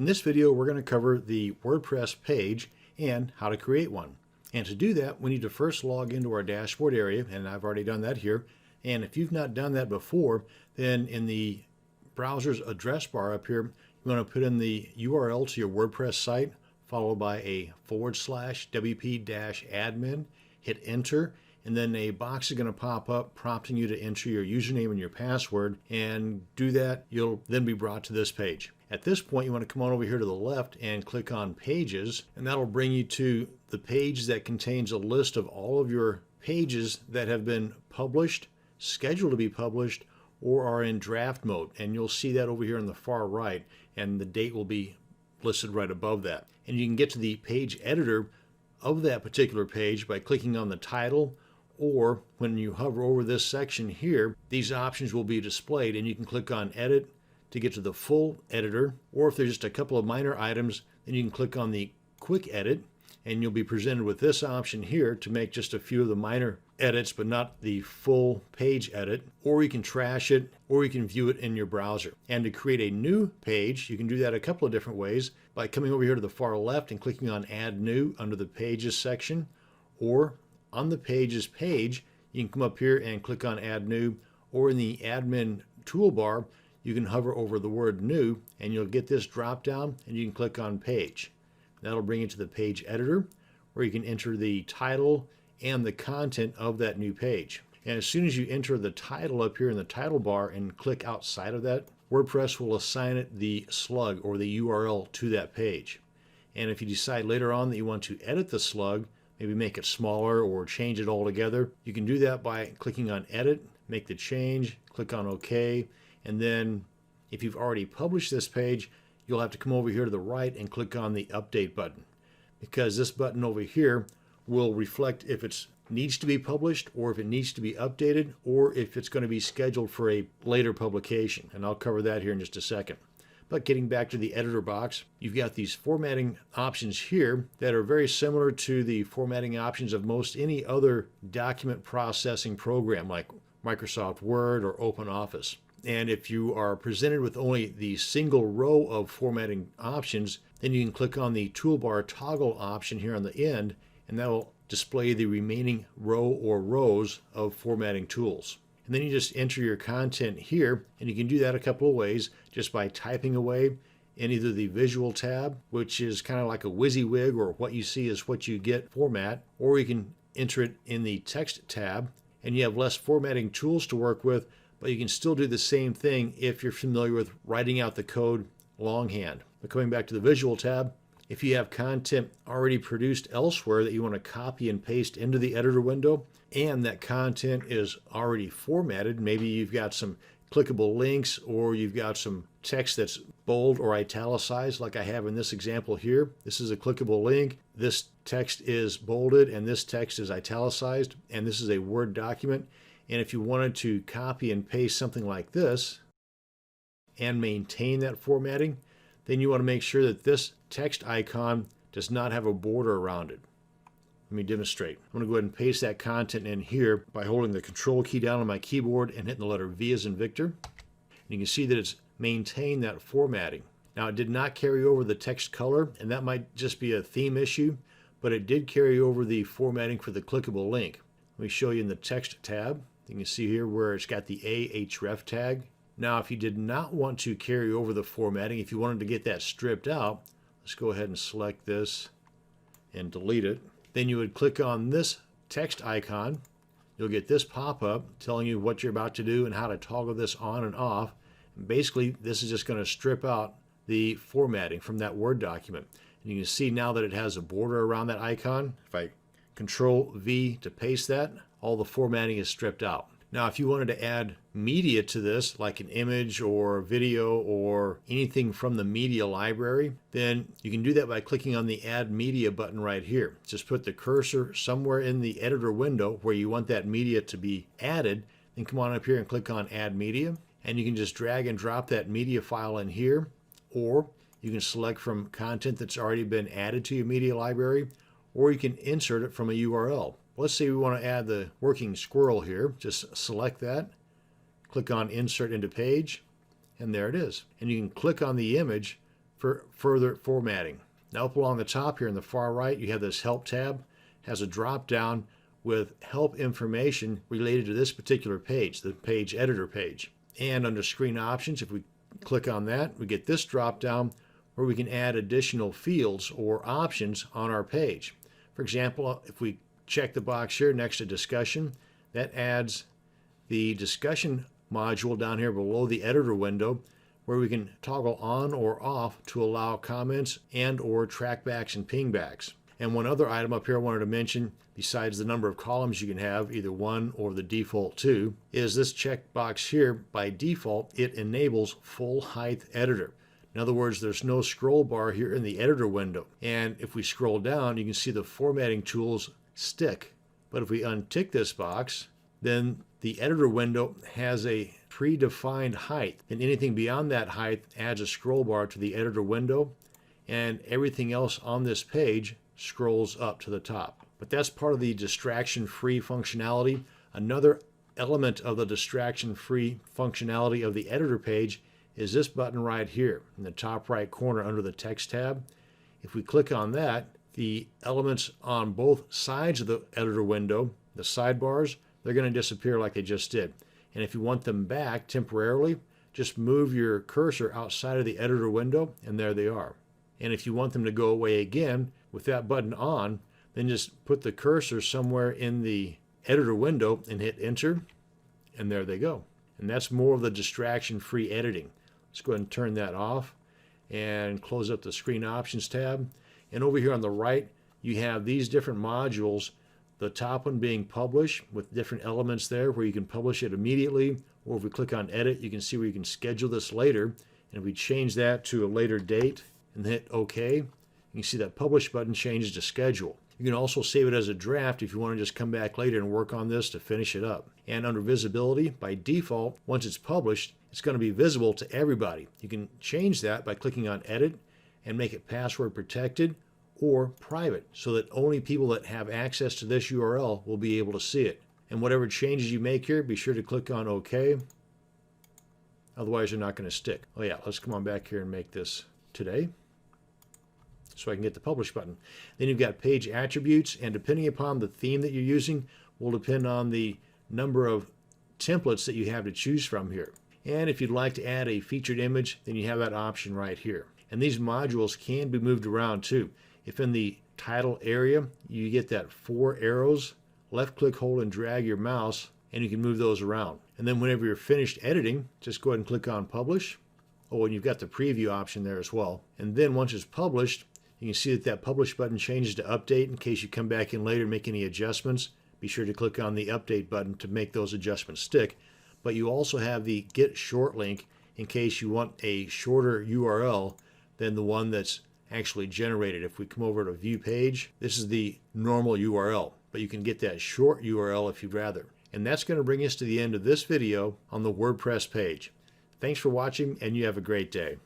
In this video, we're going to cover the WordPress page and how to create one. And to do that, we need to first log into our dashboard area, and I've already done that here. And if you've not done that before, then in the browser's address bar up here, you want to put in the URL to your WordPress site, followed by a /wp-admin, hit enter, and then a box is going to pop up prompting you to enter your username and your password, and do that, you'll then be brought to this page. At this point, you want to come on over here to the left and click on Pages, and that'll bring you to the page that contains a list of all of your pages that have been published, scheduled to be published, or are in draft mode. And you'll see that over here on the far right, and the date will be listed right above that. And you can get to the page editor of that particular page by clicking on the title, or when you hover over this section here, these options will be displayed, and you can click on Edit to get to the full editor, or if there's just a couple of minor items, then you can click on the Quick Edit, and you'll be presented with this option here to make just a few of the minor edits, but not the full page edit. Or you can trash it, or you can view it in your browser. And to create a new page, you can do that a couple of different ways, by coming over here to the far left and clicking on Add New under the Pages section, or on the Pages page, you can come up here and click on Add New, or in the admin toolbar, you can hover over the word New, and you'll get this drop down, and you can click on Page. That'll bring you to the page editor, where you can enter the title and the content of that new page. And as soon as you enter the title up here in the title bar and click outside of that, WordPress will assign it the slug or the URL to that page. And if you decide later on that you want to edit the slug, maybe make it smaller or change it altogether, you can do that by clicking on Edit, make the change, click on OK, and then if you've already published this page, you'll have to come over here to the right and click on the Update button, because this button over here will reflect if it needs to be published, or if it needs to be updated, or if it's going to be scheduled for a later publication. And I'll cover that here in just a second. But getting back to the editor box, you've got these formatting options here that are very similar to the formatting options of most any other document processing program like Microsoft Word or OpenOffice. And if you are presented with only the single row of formatting options, then you can click on the toolbar toggle option here on the end, and that will display the remaining row or rows of formatting tools. And then you just enter your content here, and you can do that a couple of ways, just by typing away in either the visual tab, which is kind of like a WYSIWYG or what you see is what you get format, or you can enter it in the text tab, and you have less formatting tools to work with, but you can still do the same thing if you're familiar with writing out the code longhand. But coming back to the visual tab, if you have content already produced elsewhere that you want to copy and paste into the editor window, and that content is already formatted, maybe you've got some clickable links, or you've got some text that's bold or italicized like I have in this example here. This is a clickable link. This text is bolded and this text is italicized, and this is a Word document. And if you wanted to copy and paste something like this and maintain that formatting, then you want to make sure that this text icon does not have a border around it. Let me demonstrate. I'm going to go ahead and paste that content in here by holding the Control key down on my keyboard and hitting the letter V as in Victor. And you can see that it's maintained that formatting. Now, it did not carry over the text color, and that might just be a theme issue, but it did carry over the formatting for the clickable link. Let me show you in the text tab. You can see here where it's got the ahref tag. Now, if you did not want to carry over the formatting, if you wanted to get that stripped out, let's go ahead and select this and delete it. Then you would click on this text icon. You'll get this pop-up telling you what you're about to do and how to toggle this on and off. And basically, this is just going to strip out the formatting from that Word document. And you can see now that it has a border around that icon. If I Control V to paste that, all the formatting is stripped out. Now, if you wanted to add media to this, like an image or video or anything from the media library, then you can do that by clicking on the Add Media button right here. Just put the cursor somewhere in the editor window where you want that media to be added, then come on up here and click on Add Media, and you can just drag and drop that media file in here, or you can select from content that's already been added to your media library, or you can insert it from a URL. Let's say we want to add the working squirrel here. Just select that, click on Insert into Page, and there it is. And you can click on the image for further formatting. Now up along the top here in the far right, you have this Help tab. It has a drop down with help information related to this particular page, the page editor page. And under screen options, if we click on that, we get this drop down where we can add additional fields or options on our page. For example, if we check the box here next to discussion, that adds the discussion module down here below the editor window where we can toggle on or off to allow comments and or trackbacks and pingbacks. And one other item up here I wanted to mention, besides the number of columns you can have, either one or the default 2, is this checkbox here. By default, it enables full height editor. In other words, there's no scroll bar here in the editor window. And if we scroll down, you can see the formatting tools stick. But if we untick this box, then the editor window has a predefined height. And anything beyond that height adds a scroll bar to the editor window. And everything else on this page scrolls up to the top. But that's part of the distraction-free functionality. Another element of the distraction-free functionality of the editor page is this button right here in the top right corner under the text tab. If we click on that, the elements on both sides of the editor window, the sidebars, they're going to disappear like they just did. And if you want them back temporarily, just move your cursor outside of the editor window and there they are. And if you want them to go away again with that button on, then just put the cursor somewhere in the editor window and hit enter, and there they go. And that's more of the distraction-free editing. Let's go ahead and turn that off and close up the screen options tab. And over here on the right, you have these different modules, the top one being publish with different elements there where you can publish it immediately, or if we click on edit, you can see where you can schedule this later. And if we change that to a later date and hit OK, you can see that publish button changes to schedule. You can also save it as a draft if you want to just come back later and work on this to finish it up. And under visibility, by default, once it's published, it's going to be visible to everybody. You can change that by clicking on edit and make it password protected or private so that only people that have access to this URL will be able to see it. And whatever changes you make here, be sure to click on OK. Otherwise, you're not going to stick. Oh yeah, let's come on back here and make this today, so I can get the publish button. Then you've got page attributes, and depending upon the theme that you're using will depend on the number of templates that you have to choose from here. And if you'd like to add a featured image, then you have that option right here. And these modules can be moved around too. If in the title area you get that 4 arrows, left click, hold, and drag your mouse, and you can move those around. And then whenever you're finished editing, just go ahead and click on publish. Oh, and you've got the preview option there as well. And then once it's published, you can see that that publish button changes to update. In case you come back in later and make any adjustments, be sure to click on the update button to make those adjustments stick. But you also have the get short link in case you want a shorter URL than the one that's actually generated. If we come over to view page, this is the normal URL, but you can get that short URL if you'd rather. And that's going to bring us to the end of this video on the WordPress page. Thanks for watching, and you have a great day.